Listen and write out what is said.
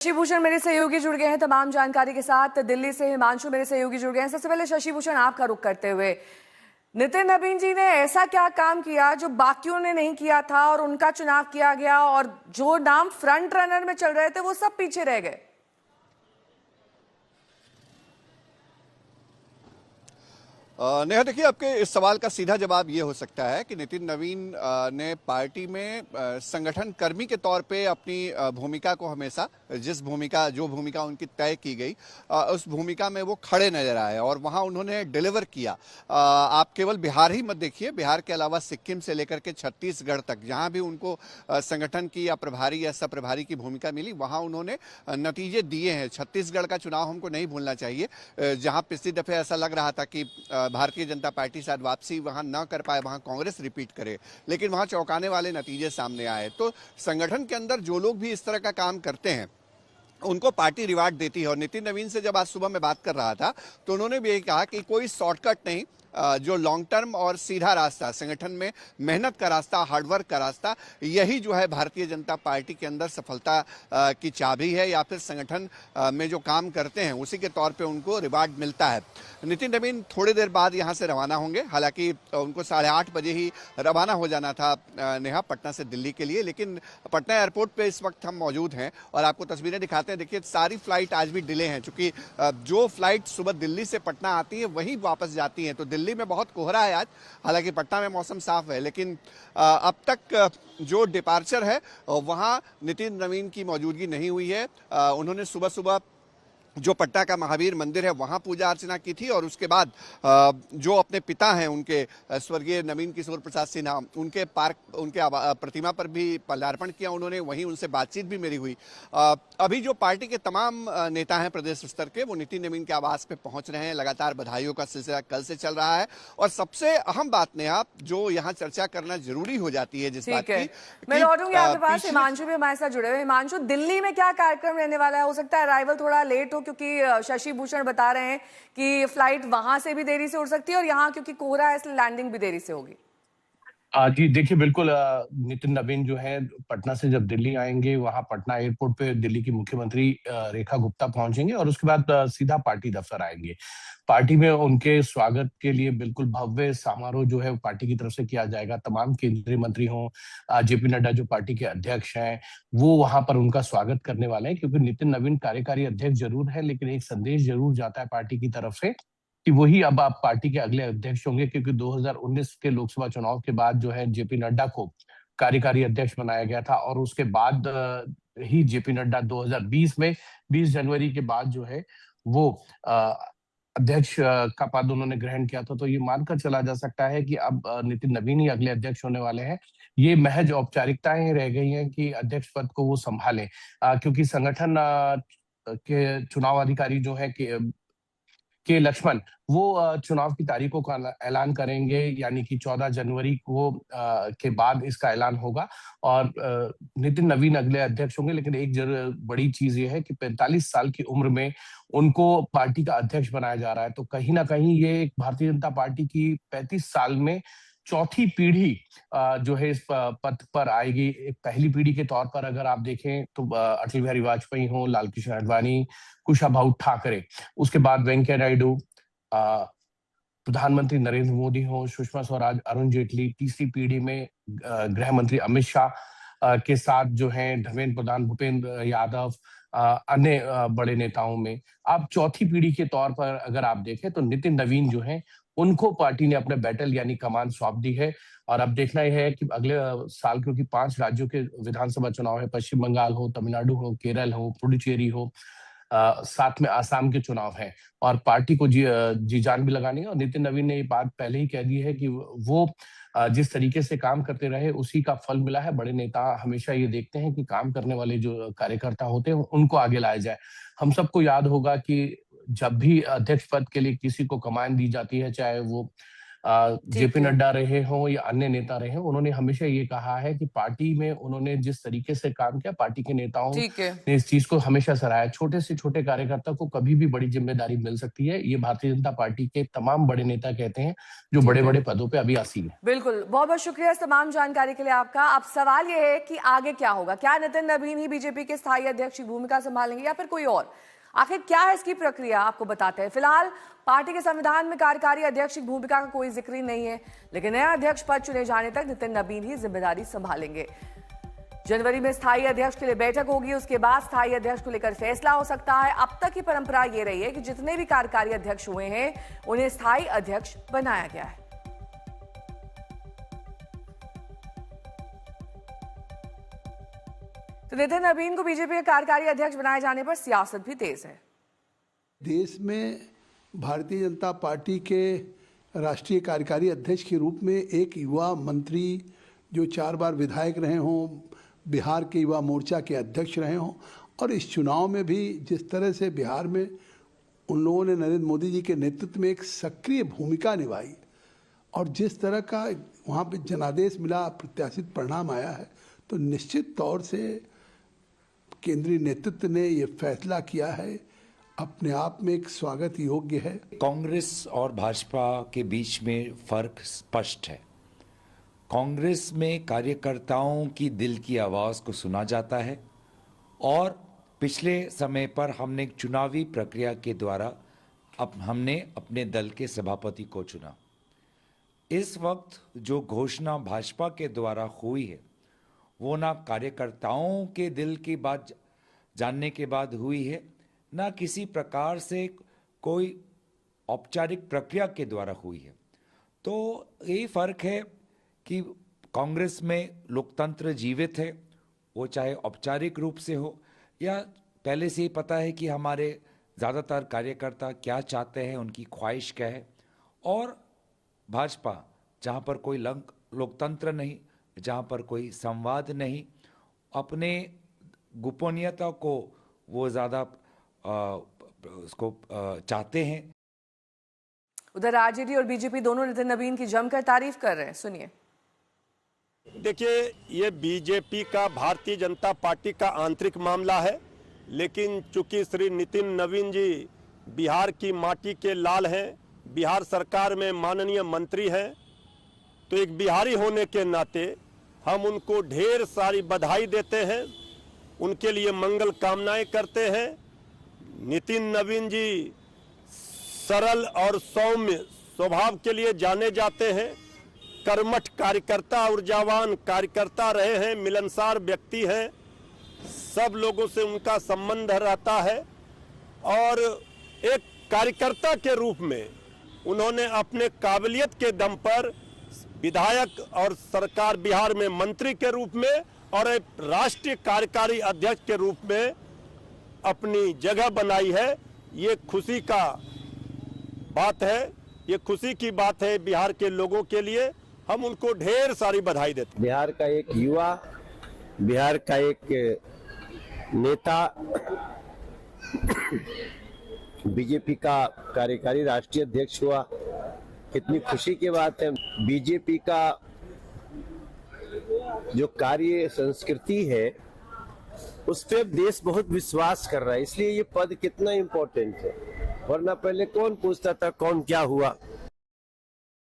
शशि भूषण मेरे सहयोगी जुड़ गए हैं तमाम जानकारी के साथ। दिल्ली से हिमांशु मेरे सहयोगी जुड़ गए हैं। सबसे पहले शशि भूषण आपका रुख करते हुए, नितिन नवीन जी ने ऐसा क्या काम किया जो बाकियों ने नहीं किया था और उनका चुनाव किया गया और जो नाम फ्रंट रनर में चल रहे थे वो सब पीछे रह गए? नेहा, देखिए, आपके इस सवाल का सीधा जवाब ये हो सकता है कि नितिन नवीन ने पार्टी में संगठन कर्मी के तौर पे अपनी भूमिका को हमेशा जो भूमिका उनकी तय की गई उस भूमिका में वो खड़े नजर आए और वहाँ उन्होंने डिलीवर किया। आप केवल बिहार ही मत देखिए, बिहार के अलावा सिक्किम से लेकर के छत्तीसगढ़ तक जहाँ भी उनको संगठन की या प्रभारी या सह-प्रभारी की भूमिका मिली वहाँ उन्होंने नतीजे दिए हैं। छत्तीसगढ़ का चुनाव हमको नहीं भूलना चाहिए, जहाँ पिछली दफे ऐसा लग रहा था कि भारतीय जनता पार्टी शायद वापसी वहां न कर पाए, वहां कांग्रेस रिपीट करे, लेकिन वहां चौंकाने वाले नतीजे सामने आए। तो संगठन के अंदर जो लोग भी इस तरह का काम करते हैं उनको पार्टी रिवार्ड देती है। और नितिन नवीन से जब आज सुबह मैं बात कर रहा था तो उन्होंने भी यही कहा कि कोई शॉर्टकट नहीं, जो लॉन्ग टर्म और सीधा रास्ता, संगठन में मेहनत का रास्ता, हार्डवर्क का रास्ता, यही जो है भारतीय जनता पार्टी के अंदर सफलता की चाबी है, या फिर संगठन में जो काम करते हैं उसी के तौर पे उनको रिवार्ड मिलता है। नितिन नवीन थोड़ी देर बाद यहाँ से रवाना होंगे, हालांकि उनको 8:30 बजे ही रवाना हो जाना था नेहा, पटना से दिल्ली के लिए, लेकिन पटना एयरपोर्ट पे इस वक्त हम मौजूद हैं और आपको तस्वीरें दिखाते हैं। देखिए, सारी फ्लाइट आज भी डिले हैं, चूंकि जो फ्लाइट सुबह दिल्ली से पटना आती है वही वापस जाती है। तो दिल्ली में बहुत कोहरा है आज, हालांकि पटना में मौसम साफ है, लेकिन अब तक जो डिपार्चर है वहां नितिन नवीन की मौजूदगी नहीं हुई है। उन्होंने सुबह सुबह जो पटना का महावीर मंदिर है वहां पूजा अर्चना की थी और उसके बाद जो अपने पिता हैं उनके स्वर्गीय नवीन किशोर प्रसाद सिन्हा, उनके प्रतिमा पर भी माल्यार्पण किया उन्होंने, वहीं उनसे बातचीत भी मेरी हुई। अभी जो पार्टी के तमाम नेता हैं प्रदेश स्तर के, वो नितिन नवीन के आवास पे पहुंच रहे हैं। लगातार बधाइयों का सिलसिला कल से चल रहा है और सबसे अहम बात नेहा जो यहाँ चर्चा करना जरूरी हो जाती है जिस बात की, मैं लौटूंगी आपके पास। हिमांशु भी हमारे साथ जुड़े हुए। हिमांशु, दिल्ली में क्या कार्यक्रम रहने वाला है? हो सकता है अराइवल थोड़ा लेट हो, क्योंकि शशि भूषण बता रहे हैं कि फ्लाइट वहां से भी देरी से उड़ सकती है और यहाँ क्योंकि कोहरा है इसलिए लैंडिंग भी देरी से होगी। जी देखिए, बिल्कुल नितिन नवीन जो है पटना से जब दिल्ली आएंगे, वहां पटना एयरपोर्ट पे दिल्ली की मुख्यमंत्री रेखा गुप्ता पहुंचेंगे और उसके बाद सीधा पार्टी दफ्तर आएंगे। पार्टी में उनके स्वागत के लिए बिल्कुल भव्य समारोह जो है पार्टी की तरफ से किया जाएगा। तमाम केंद्रीय मंत्री हों, जेपी नड्डा जो पार्टी के अध्यक्ष हैं, वो वहां पर उनका स्वागत करने वाले हैं, क्योंकि नितिन नवीन कार्यकारी अध्यक्ष जरूर है लेकिन एक संदेश जरूर जाता है पार्टी की तरफ से कि वही अब आप पार्टी के अगले अध्यक्ष होंगे, क्योंकि 2019 के लोकसभा चुनाव के बाद जो है जेपी नड्डा को कार्यकारी अध्यक्ष बनाया गया था और उसके बाद ही जेपी नड्डा 2020 में 20 जनवरी के बाद जो है वो अध्यक्ष का पद उन्होंने ग्रहण किया था। तो ये मानकर चला जा सकता है कि अब नितिन नवीन ही अगले अध्यक्ष होने वाले हैं। ये महज औपचारिकताएं रह गई हैं कि अध्यक्ष पद को वो संभालें, क्योंकि संगठन के चुनाव अधिकारी जो है के लक्ष्मण, वो चुनाव की तारीखों का ऐलान करेंगे, यानी कि 14 जनवरी को के बाद इसका ऐलान होगा और नितिन नवीन अगले अध्यक्ष होंगे। लेकिन एक बड़ी चीज ये है कि 45 साल की उम्र में उनको पार्टी का अध्यक्ष बनाया जा रहा है। तो कहीं ना कहीं ये एक भारतीय जनता पार्टी की 35 साल में चौथी पीढ़ी जो है इस पद पर आएगी। एक पहली पीढ़ी के तौर पर अगर आप देखें तो अटल बिहारी वाजपेयी हो, लाल कृष्ण आडवाणी, कुशाभाऊ ठाकरे, उसके बाद वेंकैया नायडू, प्रधानमंत्री नरेंद्र मोदी हो, सुषमा स्वराज, अरुण जेटली, तीसरी पीढ़ी में गृह मंत्री अमित शाह के साथ जो हैं धर्मेंद्र प्रधान, भूपेंद्र यादव, अन्य बड़े नेताओं में आप चौथी पीढ़ी के तौर पर अगर आप देखें तो नितिन नवीन जो है उनको पार्टी ने अपने बैटल यानी कमान सौंप दी है। और अब देखना यह है कि अगले साल, क्योंकि 5 राज्यों के विधानसभा चुनाव है, पश्चिम बंगाल हो, तमिलनाडु हो, केरल हो, पुडुचेरी हो, साथ में आसाम के चुनाव हैं और पार्टी को जी जान भी लगानी है। और नितिन नवीन ने ये बात पहले ही कह दी है कि वो जिस तरीके से काम करते रहे उसी का फल मिला है। बड़े नेता हमेशा ये देखते हैं कि काम करने वाले जो कार्यकर्ता होते हैं उनको आगे लाया जाए। हम सबको याद होगा कि जब भी अध्यक्ष पद के लिए किसी को कमान दी जाती है, चाहे वो जेपी नड्डा रहे हों या अन्य नेता रहे हों, उन्होंने हमेशा ये कहा है कि पार्टी में उन्होंने जिस तरीके से काम किया, पार्टी के नेताओं ने इस चीज को हमेशा सराहा। छोटे से छोटे कार्यकर्ता को कभी भी बड़ी जिम्मेदारी मिल सकती है, ये भारतीय जनता पार्टी के तमाम बड़े नेता कहते हैं जो बड़े बड़े पदों पे अभी आसीन है। बिल्कुल, बहुत बहुत शुक्रिया इस तमाम जानकारी के लिए आपका। अब सवाल ये है कि आगे क्या होगा? क्या नितिन नवीन ही बीजेपी के स्थायी अध्यक्ष की भूमिका संभालेंगे या फिर कोई और? आखिर क्या है इसकी प्रक्रिया, आपको बताते हैं। फिलहाल पार्टी के संविधान में कार्यकारी अध्यक्ष की भूमिका का कोई जिक्र ही नहीं है, लेकिन नया अध्यक्ष पद चुने जाने तक नितिन नवीन ही जिम्मेदारी संभालेंगे। जनवरी में स्थायी अध्यक्ष के लिए बैठक होगी, उसके बाद स्थायी अध्यक्ष को लेकर फैसला हो सकता है। अब तक की परंपरा ये रही है कि जितने भी कार्यकारी अध्यक्ष हुए हैं उन्हें स्थायी अध्यक्ष बनाया गया है। तो नितिन नवीन को बीजेपी के कार्यकारी अध्यक्ष बनाए जाने पर सियासत भी तेज है। देश में भारतीय जनता पार्टी के राष्ट्रीय कार्यकारी अध्यक्ष के रूप में एक युवा मंत्री जो 4 बार विधायक रहे हों, बिहार के युवा मोर्चा के अध्यक्ष रहे हों, और इस चुनाव में भी जिस तरह से बिहार में उन लोगों ने नरेंद्र मोदी जी के नेतृत्व में एक सक्रिय भूमिका निभाई और जिस तरह का वहाँ पे जनादेश मिला, प्रत्याशित परिणाम आया है, तो निश्चित तौर से केंद्रीय नेतृत्व ने ये फैसला किया है, अपने आप में एक स्वागत योग्य है। कांग्रेस और भाजपा के बीच में फर्क स्पष्ट है। कांग्रेस में कार्यकर्ताओं की दिल की आवाज़ को सुना जाता है और पिछले समय पर हमने एक चुनावी प्रक्रिया के द्वारा हमने अपने दल के सभापति को चुना। इस वक्त जो घोषणा भाजपा के द्वारा हुई है वो ना कार्यकर्ताओं के दिल की बात जानने के बाद हुई है, ना किसी प्रकार से कोई औपचारिक प्रक्रिया के द्वारा हुई है। तो यही फर्क है कि कांग्रेस में लोकतंत्र जीवित है, वो चाहे औपचारिक रूप से हो या पहले से ही पता है कि हमारे ज़्यादातर कार्यकर्ता क्या चाहते हैं, उनकी ख्वाहिश क्या है। और भाजपा जहाँ पर कोई लोकतंत्र नहीं, जहाँ पर कोई संवाद नहीं, अपने गोपनीयता को वो ज़्यादा उसको चाहते हैं। उधर आरजेडी और बीजेपी दोनों नितिन नवीन की जमकर तारीफ कर रहे हैं, सुनिए। देखिए, ये बीजेपी का भारतीय जनता पार्टी का आंतरिक मामला है, लेकिन चूंकि श्री नितिन नवीन जी बिहार की माटी के लाल हैं, बिहार सरकार में माननीय मंत्री हैं, तो एक बिहारी होने के नाते हम उनको ढेर सारी बधाई देते हैं, उनके लिए मंगल कामनाएं करते हैं। नितिन नवीन जी सरल और सौम्य स्वभाव के लिए जाने जाते हैं, कर्मठ कार्यकर्ता, ऊर्जावान कार्यकर्ता रहे हैं, मिलनसार व्यक्ति हैं, सब लोगों से उनका संबंध रहता है और एक कार्यकर्ता के रूप में उन्होंने अपने काबिलियत के दम पर विधायक और सरकार बिहार में मंत्री के रूप में और एक राष्ट्रीय कार्यकारी अध्यक्ष के रूप में अपनी जगह बनाई है। ये खुशी का बात है, ये खुशी की बात है बिहार के लोगों के लिए। हम उनको ढेर सारी बधाई देते हैं। बिहार का एक युवा, बिहार का एक नेता, बीजेपी का कार्यकारी राष्ट्रीय अध्यक्ष हुआ, कितनी खुशी की बात है। बीजेपी का जो कार्य संस्कृति है उस पर देश बहुत विश्वास कर रहा है, इसलिए ये पद कितना इम्पोर्टेंट है। वरना पहले कौन पूछता था कौन क्या हुआ।